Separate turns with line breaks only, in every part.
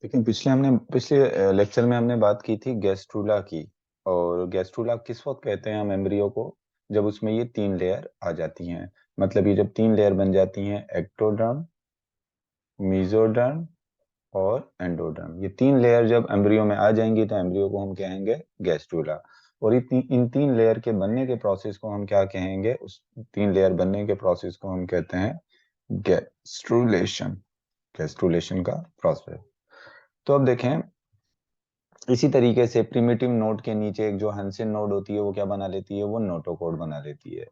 लेकिन पिछले लेक्चर में हमने बात की थी गैस्ट्रूला की। और गैस्ट्रूला किस वक्त कहते हैं हम एम्ब्रियो को? जब उसमें ये 3 लेयर आ जाती हैं। मतलब ये जब 3 लेयर बन जाती हैं, एक्टोडर्म, मीजोडर्म और एंडोडर्म, ये 3 लेयर जब एम्ब्रियो में आ जाएंगी तो एम्ब्रियो को हम कहेंगे गैस्ट्रूला। और इन 3 लेयर के बनने के प्रोसेस को हम क्या कहेंगे? उस 3 लेयर बनने के प्रोसेस को हम कहते हैं गैस्ट्रूलेशन। गैस्ट्रूलेशन का प्रोसेस। तो अब देखें, इसी तरीके से प्रिमिटिव नोड के नीचे एक जो हंसिन नोड होती है वो क्या बना लेती है? वो नोटोकॉर्ड बना लेती है।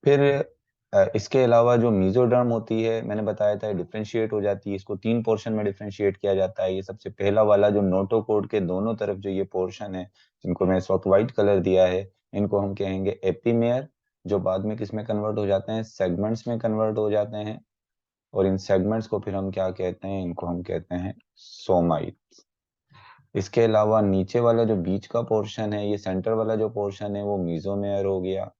फिर इसके अलावा जो मीजोडर्म होती है, मैंने बताया था, डिफरेंशिएट हो जाती है। इसको 3 पोर्शन में डिफरेंशिएट किया जाता है। ये सबसे पहला वाला जो नोटोकॉर्ड के दोनों तरफ जो ये पोर्शन है, जिनको मैं इस वक्त व्हाइट कलर दिया है, इनको हम कहेंगे एपीमेयर, जो बाद में किस में कन्वर्ट हो जाते हैं? सेगमेंट्स में कन्वर्ट हो जाते हैं। और इन सेगमेंट्स को फिर हम क्या कहते हैं? इनको हम कहते हैं सोमाइट। इसके अलावा नीचे वाला जो बीच का पोर्शन है, ये सेंटर वाला जो पोर्शन है, वो मीजोमेयर हो गया।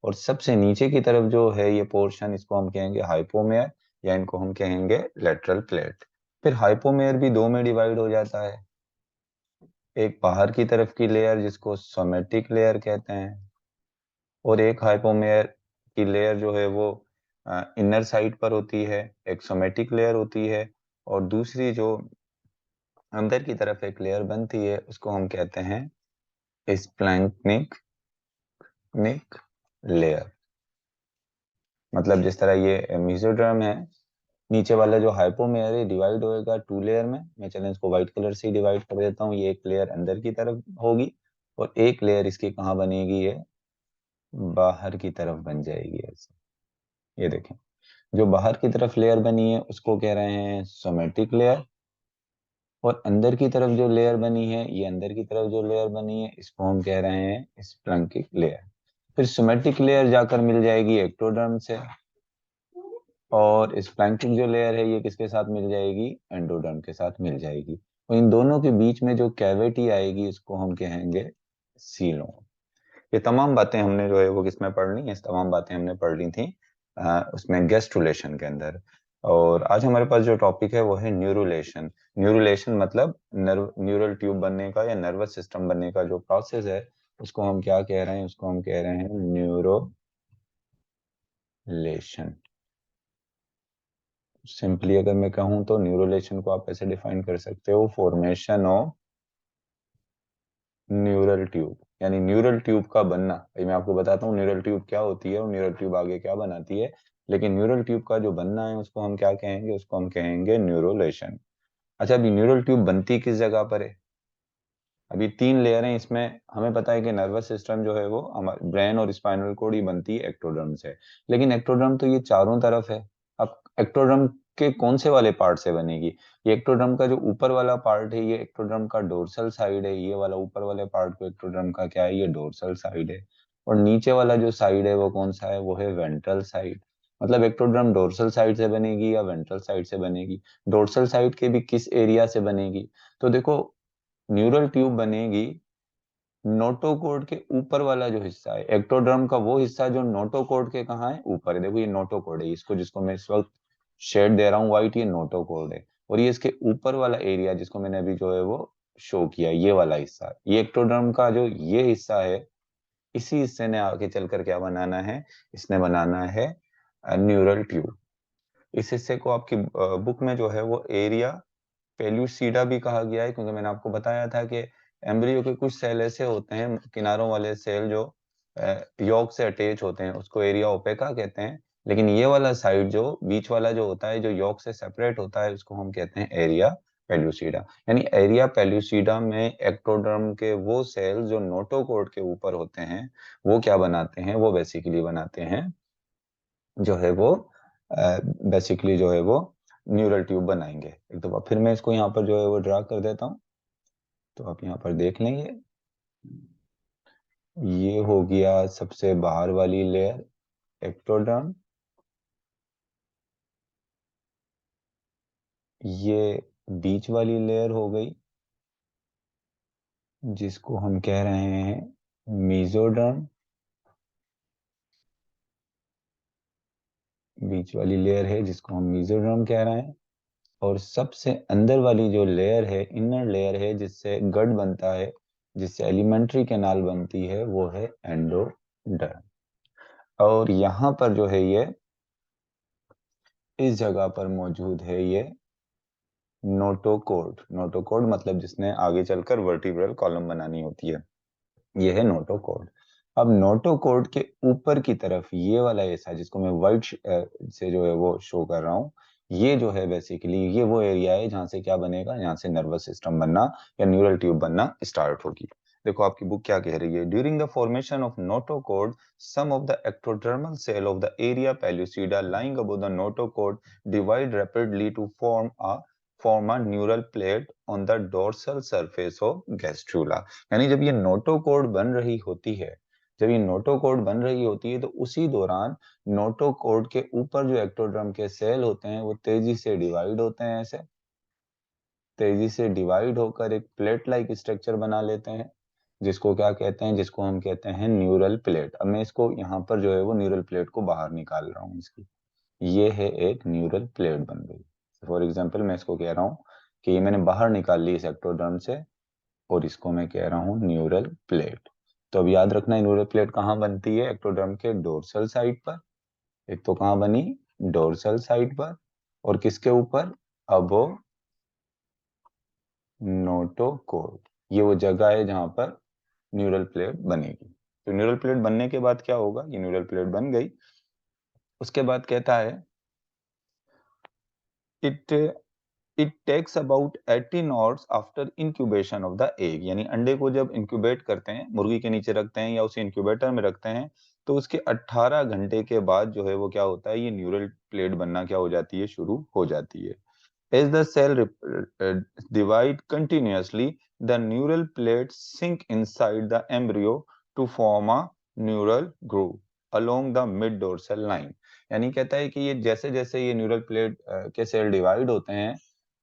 और सबसे नीचे की तरफ जो है ये पोर्शन, इसको हम कहेंगे हाइपोमेयर, या इनको हम कहेंगे लेटरल प्लेट। फिर हाइपोमेयर भी दो में डिवाइड हो जाता है। एक बाहर की तरफ की लेयर जिसको सोमेटिक लेयर कहते हैं, और एक हाइपोमेयर की लेयर जो है वो इनर साइड पर होती है, एक सोमेटिक लेयर होती है। और दूसरी जो अंदर की तरफ एक लेयर बनती है, उसको हम कहते हैं स्प्लैंक्निक लेयर। मतलब जिस तरह ये मेसोडर्म है, नीचे वाला जो हाइपोमेयर है डिवाइड होएगा 2 लेयर में। मैं चलें इसको व्हाइट कलर से ही डिवाइड कर देता हूँ। ये एक लेयर अंदर की तरफ होगी और एक लेयर इसकी कहाँ बनेगी? ये बाहर की तरफ बन जाएगी ऐसे। ये देखें, जो बाहर की तरफ लेयर बनी है उसको कह रहे हैं सोमेटिक लेयर। और अंदर की तरफ जो लेयर बनी है, ये अंदर की तरफ जो लेयर बनी है, इसको हम कह रहे हैं स्प्लैंकिक लेयर। फिर सोमेटिक लेयर जाकर मिल जाएगी एक्टोडर्म से, और स्प्लैंकिक जो लेयर है ये किसके साथ मिल जाएगी? एंडोडर्म के साथ मिल जाएगी। और इन दोनों के बीच में जो कैविटी आएगी, इसको हम कहेंगे सीलोम। ये तमाम बातें हमने जो है वो किसमें पढ़ ली? ये तमाम बातें हमने पढ़ ली थी उसमें गेस्ट्रुलेशन के अंदर। और आज हमारे पास जो टॉपिक है वो है न्यूरुलेशन। न्यूरुलेशन मतलब न्यूरल ट्यूब बनने का या नर्वस सिस्टम बनने का जो प्रोसेस है, उसको हम क्या कह रहे हैं? उसको हम कह रहे हैं न्यूरोलेशन। सिंपली अगर मैं कहूँ तो न्यूरोलेशन को आप ऐसे डिफाइन कर सकते हो: फॉर्मेशन ऑफ न्यूरल ट्यूब। यानी न्यूरल ट्यूब का बनना। भाई मैं आपको बताता हूँ न्यूरल ट्यूब क्या होती है और न्यूरल ट्यूब आगे क्या बनाती है। लेकिन न्यूरल ट्यूब का जो बनना है उसको हम क्या कहेंगे? उसको हम कहेंगे न्यूरोलेशन। अच्छा, अभी न्यूरल ट्यूब बनती किस जगह पर है? अभी 3 लेयर हैं इसमें। हमें पता है कि नर्वस सिस्टम जो है वो हमारे ब्रेन और स्पाइनल कोड ही बनती है एक्टोडर्म से। लेकिन एक्टोडर्म तो ये चारों तरफ है। अब एक्टोडर्म के कौन से वाले पार्ट से बनेगी? ये एक्टोडर्म का जो ऊपर वाला पार्ट है, ये एक्टोडर्म का डोर्सल साइड है। ये वाला ऊपर वाले पार्ट को एक्टोडर्म का क्या है? ये डोर्सल साइड है। और नीचे वाला जो साइड है वो कौन सा है? वो है वेंट्रल साइड। मतलब एक्टोडर्म डोर्सल साइड से बनेगी या वेंट्रल साइड से बनेगी? डोर्सल साइड के भी किस एरिया से बनेगी? तो देखो, न्यूरल ट्यूब बनेगी नोटोकॉर्ड के ऊपर वाला जो हिस्सा है, एक्टोडर्म का वो हिस्सा जो नोटोकॉर्ड के कहाँ है? ऊपर है। देखो ये नोटोकॉर्ड है, इसको जिसको मैं इस वक्त शेड दे रहा हूँ व्हाइट, ये नोटोकॉर्ड है। और ये इसके ऊपर वाला एरिया जिसको मैंने अभी जो है वो शो किया, ये वाला हिस्सा, ये एक्टोडर्म का जो ये हिस्सा है, इसी हिस्से ने आगे चलकर क्या बनाना है? इसने बनाना है न्यूरल ट्यूब। इस हिस्से को आपकी बुक में जो है वो एरिया पेल्यूसिडा भी कहा गया है, क्योंकि मैंने आपको बताया था कि एम्ब्रियो के कुछ सेल ऐसे होते हैं, किनारों वाले सेल जो यॉर्क से अटैच होते हैं, उसको एरिया ओपेका कहते हैं। लेकिन ये वाला साइड जो बीच वाला जो होता है, जो यॉर्क से सेपरेट होता है, उसको हम कहते हैं एरिया पेल्यूसिडा। यानी एरिया पेल्यूसिडा में एक्टोडर्म के वो सेल जो नोटोकॉर्ड के ऊपर होते हैं, वो क्या बनाते हैं? वो बेसिकली बनाते हैं जो है वो बेसिकली जो है वो न्यूरल ट्यूब बनाएंगे। एक दफा फिर मैं इसको यहाँ पर जो है वो ड्रा कर देता हूँ, तो आप यहाँ पर देख लेंगे। ये हो गया सबसे बाहर वाली लेयर, एक्टोडर्म। ये बीच वाली लेयर हो गई, जिसको हम कह रहे हैं मीजोडर्म। बीच वाली लेयर है जिसको हम मीजोडर्म कह रहे हैं। और सबसे अंदर वाली जो लेयर है, इनर लेयर है, जिससे गट बनता है, जिससे एलिमेंट्री कैनाल बनती है, वो है एंडोडर्म। और यहाँ पर जो है ये इस जगह पर मौजूद है ये नोटोकॉर्ड। नोटोकॉर्ड मतलब जिसने आगे चलकर वर्टिब्रल कॉलम बनानी होती है, ये है नोटोकॉर्ड। अब नोटोकॉर्ड के ऊपर की तरफ ये वाला ऐसा जिसको मैं व्हाइट से जो है वो शो कर रहा हूँ, ये जो है बेसिकली ये वो एरिया है जहां से क्या बनेगा, यहाँ से नर्वस सिस्टम बनना या न्यूरल ट्यूब बनना स्टार्ट होगी। देखो आपकी बुक क्या कह रही है, during the formation of notochord some of the ectodermal cell of the area pellucida lying above the notochord divide rapidly to form a neural plate on the dorsal surface of gastrula। यानी जब ये notochord बन रही होती है, जब ये notochord बन रही होती है, तो उसी दौरान नोटोकॉर्ड के ऊपर जो एक्टोड्रम के सेल होते हैं वो तेजी से डिवाइड होते हैं, ऐसे तेजी से डिवाइड होकर एक प्लेट लाइक स्ट्रक्चर बना लेते हैं, जिसको क्या कहते हैं, जिसको हम कहते हैं न्यूरल प्लेट। अब मैं इसको यहाँ पर जो है वो न्यूरल प्लेट को बाहर निकाल रहा हूँ इसकी, ये है एक न्यूरल प्लेट बन गई। फॉर एग्जाम्पल मैं इसको कह रहा हूँ कि ये मैंने बाहर निकाल ली इस एक्टोड्रम से, और इसको मैं कह रहा हूँ न्यूरल प्लेट। तो अब याद रखना न्यूरल प्लेट कहाँ बनती है, एक्टोड्रम के डोर्सल साइड पर। एक तो कहाँ बनी, डोर्सल साइड पर, और किसके ऊपर, अबो नोटोकॉर्ड। ये वो जगह है जहां पर न्यूरल प्लेट बनेगी। तो न्यूरल प्लेट बनने के बाद क्या होगा, ये न्यूरल प्लेट बन गई, उसके बाद कहता है it it takes about 18 hours after incubation of the egg. यानी अंडे को जब इंक्यूबेट करते हैं, मुर्गी के नीचे रखते हैं या उसे इंक्यूबेटर में रखते हैं, तो उसके 18 घंटे के बाद जो है वो क्या होता है, ये न्यूरल प्लेट बनना क्या हो जाती है, शुरू हो जाती है। As the cell divide continuously, the neural plates sink inside the embryo to form a neural groove along the mid dorsal line। यानी कहता है कि ये जैसे जैसे ये न्यूरल प्लेट के सेल डिवाइड होते हैं,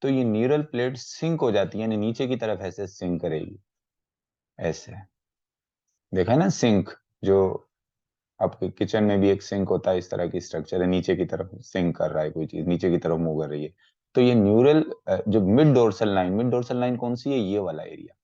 तो ये न्यूरल प्लेट सिंक हो जाती है, यानी नीचे की तरफ ऐसे सिंक करेगी, ऐसे। देखा है ना सिंक, जो आपके किचन में भी एक सिंक होता है, इस तरह की स्ट्रक्चर है, नीचे की तरफ सिंक कर रहा है कोई चीज, नीचे की तरफ मूव कर रही है। तो ये न्यूरल जो mid dorsal line, mid dorsal line कौन सी है, ये वाला एरिया,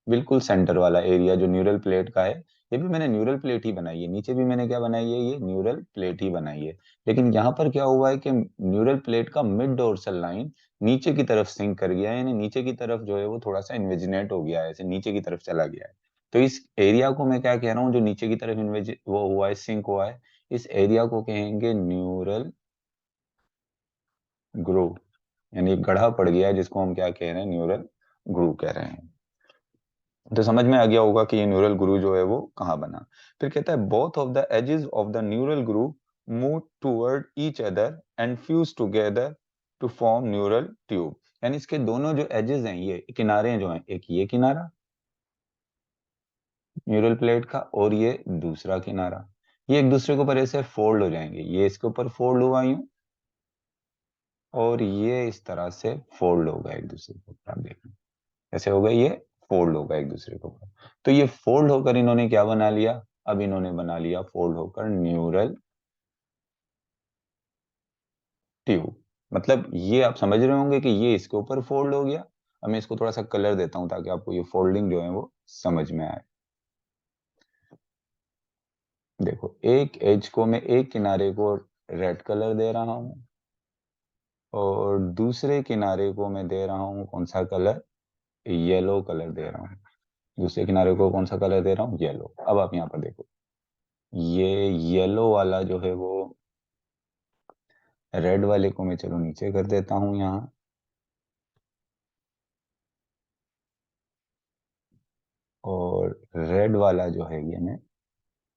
बिल्कुल सेंटर वाला एरिया जो न्यूरल प्लेट का है। ये भी मैंने न्यूरल प्लेट ही बनाई है, नीचे भी मैंने क्या बनाई है, ये न्यूरल प्लेट ही बनाई है। लेकिन यहाँ पर क्या हुआ है कि न्यूरल प्लेट का मिड डोर्सल लाइन नीचे की तरफ सिंक कर गया है, यानी नीचे की तरफ जो है वो थोड़ा सा इन्वेजिनेट हो गया है, ऐसे नीचे की तरफ चला गया है। तो इस एरिया को मैं क्या कह रहा हूँ, जो नीचे की तरफ इन्वेज वो हुआ है, सिंक हुआ है, इस एरिया को कहेंगे न्यूरल ग्रूव। यानी एक गड्ढा पड़ गया है जिसको हम क्या कह रहे हैं, न्यूरल ग्रूव कह रहे हैं। तो समझ में आ गया होगा कि ये न्यूरल ग्रूव जो है वो कहाँ बना। फिर कहता है both of the edges of the neural groove move toward each other and fuse together to form neural tube. यानी इसके दोनों जो एजेस हैं, ये किनारे जो हैं, एक ये किनारा न्यूरल प्लेट का, और ये दूसरा किनारा, ये एक दूसरे के ऊपर ऐसे फोल्ड हो जाएंगे, ये इसके ऊपर फोल्ड हुआ यूं, और ये इस तरह से फोल्ड होगा एक दूसरे के ऊपर। आप देखना ऐसे होगा, ये फोल्ड होगा एक दूसरे के ऊपर। तो ये फोल्ड होकर इन्होंने क्या बना लिया, अब इन्होंने बना लिया फोल्ड होकर न्यूरल ट्यूब। मतलब ये आप समझ रहे होंगे कि ये इसके ऊपर फोल्ड हो गया। अब मैं इसको थोड़ा सा कलर देता हूं ताकि आपको ये फोल्डिंग जो है वो समझ में आए। देखो एक एज को मैं, एक किनारे को रेड कलर दे रहा हूं, और दूसरे किनारे को मैं दे रहा हूं कौन सा कलर, येलो कलर दे रहा हूँ। दूसरे किनारे को कौन सा कलर दे रहा हूँ, येलो। अब आप यहाँ पर देखो, ये येलो वाला जो है वो रेड वाले को मैं चलो नीचे कर देता हूँ यहाँ, और रेड वाला जो है ये मैं,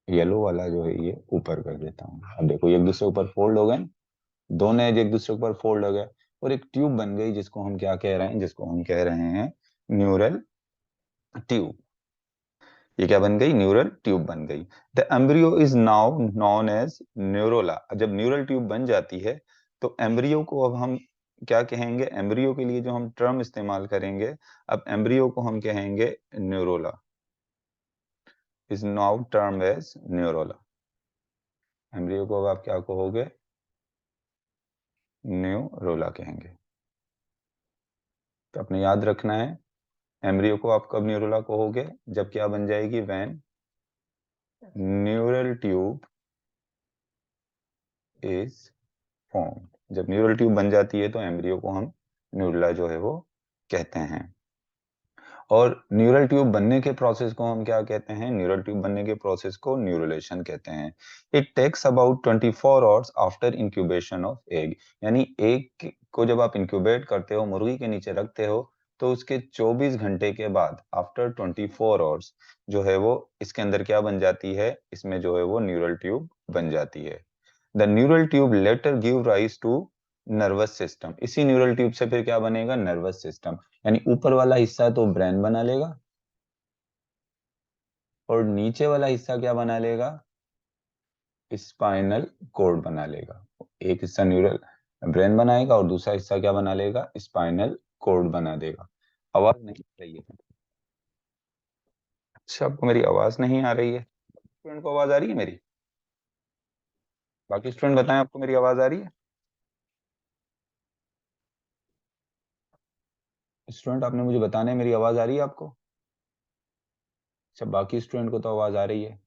येलो वाला जो है ये ऊपर कर देता हूँ। अब देखो ये एक दूसरे ऊपर फोल्ड हो गए, दोनों एज एक दूसरे ऊपर फोल्ड हो गए, और एक ट्यूब बन गई जिसको हम क्या कह रहे हैं, जिसको हम कह रहे हैं न्यूरल ट्यूब। ये क्या बन गई, न्यूरल ट्यूब बन गई। The embryo is now known as neurula. जब न्यूरल ट्यूब बन जाती है तो एम्ब्रियो को अब हम क्या कहेंगे, एम्ब्रियो के लिए जो हम टर्म इस्तेमाल करेंगे, अब एम्ब्रियो को हम कहेंगे neurula, is now termed as neurula. Embryo को अब आप क्या कहोगे, न्यूरोला कहेंगे। तो आपने याद रखना है, एम्ब्रियो को आप कब न्यूरुला कहोगे, जब क्या बन जाएगी, when neural tube is form. जब न्यूरल ट्यूब बन जाती है तो एम्ब्रियो को हम न्यूरुला जो है वो कहते हैं। और न्यूरल ट्यूब बनने के प्रोसेस को हम क्या कहते हैं, न्यूरल ट्यूब बनने के प्रोसेस को न्यूरुलेशन कहते हैं। It takes about 24 hours after incubation of egg. यानी एग को जब आप इंक्यूबेट करते हो, मुर्गी के नीचे रखते हो, तो उसके 24 घंटे के बाद, आफ्टर 24 आवर्स, जो है वो इसके अंदर क्या बन जाती है, इसमें जो है वो न्यूरल ट्यूब बन जाती है। The neural tube later give rise to nervous system. इसी न्यूरल ट्यूब से फिर क्या बनेगा, नर्वस सिस्टम। यानी ऊपर वाला हिस्सा तो ब्रेन बना लेगा, और नीचे वाला हिस्सा क्या बना लेगा, स्पाइनल कोड बना लेगा। एक हिस्सा न्यूरल ब्रेन बनाएगा और दूसरा हिस्सा क्या बना लेगा, स्पाइनल कोड बना देगा। आवाज नहीं आ रही है? अच्छा, आपको मेरी आवाज नहीं आ रही है? स्टूडेंट को आवाज आ रही है मेरी? बाकी स्टूडेंट बताएं, आपको मेरी आवाज आ रही है? स्टूडेंट, आपने मुझे बताना है, मेरी आवाज आ रही है आपको? अच्छा, बाकी स्टूडेंट को तो आवाज आ रही है।